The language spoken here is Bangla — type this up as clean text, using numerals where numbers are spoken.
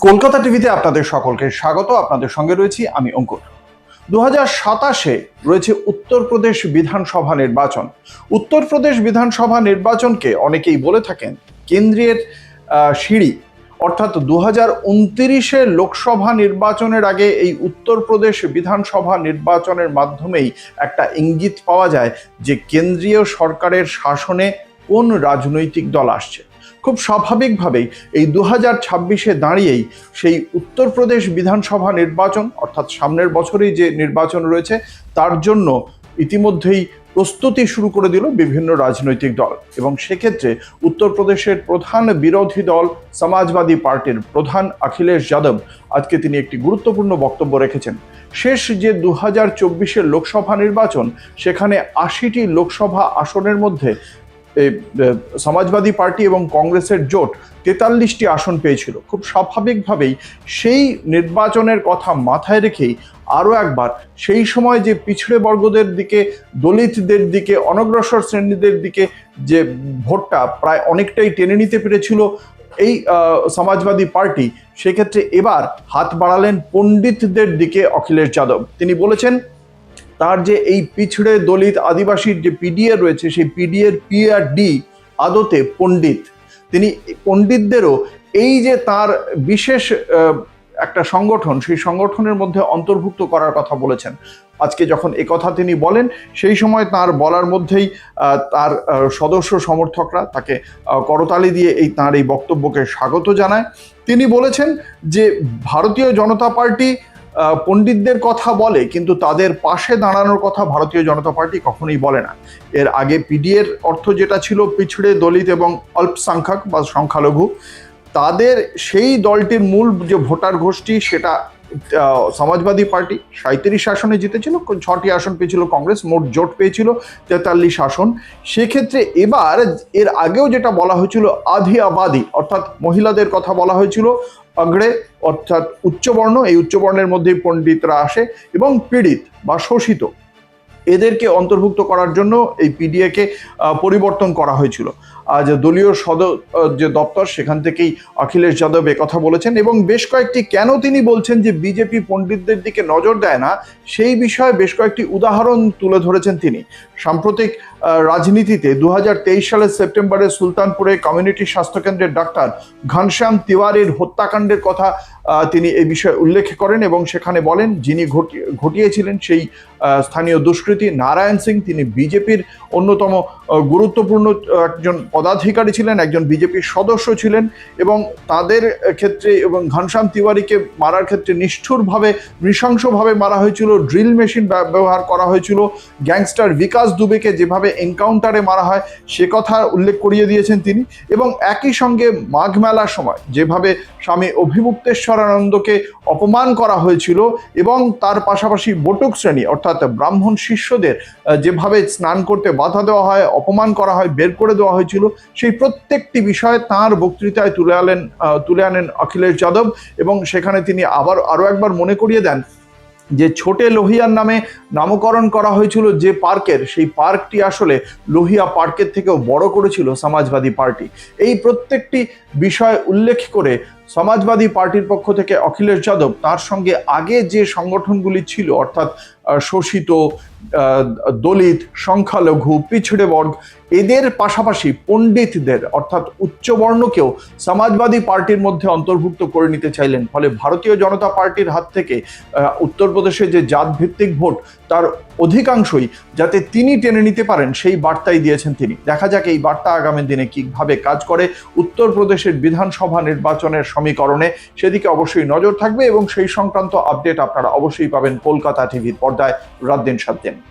কলকাতা টিভিতে আপনাদের সকলকে স্বাগত। আপনাদের সঙ্গে রয়েছি আমি অঙ্কুর। 2027-এ রয়েছে উত্তরপ্রদেশ বিধানসভা নির্বাচন। উত্তরপ্রদেশ বিধানসভা নির্বাচনকে অনেকেই বলে থাকেন কেন্দ্রের সিঁড়ি, অর্থাৎ 2029-এ লোকসভা নির্বাচনের আগে এই উত্তরপ্রদেশ বিধানসভা নির্বাচনের মাধ্যমেই একটা ইঙ্গিত পাওয়া যায় যে কেন্দ্রীয় সরকারের শাসনে কোন রাজনৈতিক দল আসছে। খুব স্বাভাবিকভাবেই এই 2026-এ দাঁড়িয়েই সেই উত্তরপ্রদেশ বিধানসভা নির্বাচন, অর্থাৎ সামনের বছরেই যে নির্বাচন রয়েছে তার জন্য ইতিমধ্যেই প্রস্তুতি শুরু করে দিল বিভিন্ন রাজনৈতিক দল। এবং সেক্ষেত্রে উত্তরপ্রদেশের প্রধান বিরোধী দল সমাজবাদী পার্টির প্রধান অখিলেশ যাদব আজকে তিনি একটি গুরুত্বপূর্ণ বক্তব্য রেখেছেন। শেষ যে 2024-এর লোকসভা নির্বাচন, সেখানে 80টি লোকসভা আসনের মধ্যে সমাজবাদী পার্টি এবং কংগ্রেসের জোট 43টি আসন পেয়েছিল। খুব স্বাভাবিকভাবেই সেই নির্বাচনের কথা মাথায় রেখেই আরও একবার সেই সময় যে পিছড়ে বর্গদের দিকে, দলিতদের দিকে, অনগ্রসর শ্রেণীদের দিকে যে ভোটটা প্রায় অনেকটাই টেনে নিতে পেরেছিল এই সমাজবাদী পার্টি, সেক্ষেত্রে এবার হাত বাড়ালেন পণ্ডিতদের দিকে অখিলেশ যাদব। তিনি বলেছেন তার যে এই পিছড়ে দলিত আদিবাসীর যে পিডিএ রয়েছে, সেই পিডিএর পি আর ডি আদতে পণ্ডিত। তিনি পণ্ডিতদেরও এই যে তার বিশেষ একটা সংগঠন, সেই সংগঠনের মধ্যে অন্তর্ভুক্ত করার কথা বলেছেন। আজকে যখন কথা তিনি বলেন, সেই সময় তার বলার মধ্যেই তার সদস্য সমর্থকরা তাকে করতালি দিয়ে তার এই বক্তব্যকে স্বাগত জানায়। তিনি বলেছেন যে ভারতীয় জনতা পার্টি পণ্ডিতদের কথা বলে, কিন্তু তাদের পাশে দাঁড়ানোর কথা ভারতীয় জনতা পার্টি কখনোই বলে না। এর আগে পিডিএর অর্থ যেটা ছিল পিছড়ে দলিত এবং অল্পসংখ্যক বা সংখ্যালঘু, তাদের সেই দলটির মূল যে ভোটার গোষ্ঠী সেটা সমাজবাদী পার্টি 37 আসনে জিতেছিল, 6টি আসন পেয়েছিল কংগ্রেস, মোট জোট পেয়েছিল 43 আসন। সেক্ষেত্রে এবার এর আগেও যেটা বলা হয়েছিল আধি আবাদি, অর্থাৎ মহিলাদের কথা বলা হয়েছিল, অগ্রে অর্থাৎ উচ্চবর্ণ, এই উচ্চবর্ণের মধ্যেই পণ্ডিতরা আসে, এবং পীড়িত বা শোষিত এদেরকে অন্তর্ভুক্ত করার জন্য এই পিডিএকে পরিবর্তন করা হয়েছিল। আজ দলীয় যে দপ্তর, সেখান থেকেই অখিলেশ যাদব কথা বলেছেন। এবং বেশ কয়েকটি, কেন তিনি বলছেন যে বিজেপি পণ্ডিতদের দিকে নজর দেয় না, সেই বিষয়ে বেশ কয়েকটি উদাহরণ তুলে ধরেছেন তিনি। সাম্প্রতিক রাজনীতিতে 2023 সালের সেপ্টেম্বরে সুলতানপুরে কমিউনিটি স্বাস্থ্যকেন্দ্রের ডাক্তার ঘনশ্যাম তিওয়ারির হত্যাকাণ্ডের কথা তিনি এই বিষয়ে উল্লেখ করেন এবং সেখানে বলেন যিনি ঘটিয়েছিলেন সেই স্থানীয় দুষ্কৃতী নারায়ণ সিং, তিনি বিজেপির অন্যতম গুরুত্বপূর্ণ একজন পদাধিকারী ছিলেন, একজন বিজেপির সদস্য ছিলেন, এবং তাদের ক্ষেত্রে এবং ঘনশ্যাম তিওয়ারিকে মারার ক্ষেত্রে নিষ্ঠুরভাবে, নৃশংসভাবে মারা হয়েছিল, ড্রিল মেশিন ব্যবহার করা হয়েছিল। গ্যাংস্টার বিকাশ দুবেকে যেভাবে এনকাউন্টারে মারা হয় সে কথা উল্লেখ করিয়ে দিয়েছেন তিনি। এবং একই সঙ্গে মাঘ মেলার সময় যেভাবে স্বামী অভিমুক্তেশ্বরানন্দকে অপমান করা হয়েছিল এবং তার পাশাপাশি বটুক শ্রেণী অর্থাৎ ব্রাহ্মণ শিষ্যদের যেভাবে স্নান করতে বাধা দেওয়া হয়, অপমান করা হয়, বের করে দেওয়া হয়েছিল, সেই প্রত্যেকটি বিষয়ে তাঁর বক্তৃতায় তুলে আনেন অখিলেশ যাদব। এবং সেখানে তিনি আরও একবার মনে করিয়ে দেন যে ছোটে লোহিয়ার নামে নামকরণ করা হয়েছিল যে পার্কের, সেই পার্কটি আসলে লোহিয়া পার্কের থেকেও বড় করেছিল সমাজবাদী পার্টি। এই প্রত্যেকটি বিষয় উল্লেখ করে সমাজবাদী পার্টির পক্ষ থেকে অখিলেশ যাদব তার সঙ্গে আগে যে সংগঠনগুলি ছিল, অর্থাৎ শোষিত, দলিত, সংখ্যালঘু, পিছড়ে বর্গ, এদের পাশাপাশি পণ্ডিতদের অর্থাৎ উচ্চবর্ণকেও সমাজবাদী পার্টির মধ্যে অন্তর্ভুক্ত করে নিতে চাইলেন। ফলে ভারতীয় জনতা পার্টির হাত থেকে উত্তরপ্রদেশে যে জাতভিত্তিক ভোট, তার অধিকাংশই যাতে তিনি টেনে নিতে পারেন সেই বার্তাই দিয়েছেন তিনি। দেখা যাক এই বার্তা আগামী দিনে কিভাবে কাজ করে উত্তরপ্রদেশের বিধানসভা নির্বাচনের সমীকরণে, সেদিকে অবশ্যই নজর থাকবে এবং সেই সংক্রান্ত আপডেট আপনারা অবশ্যই পাবেন কলকাতা টিভির পর্দায় রাত দিন 7 দিন।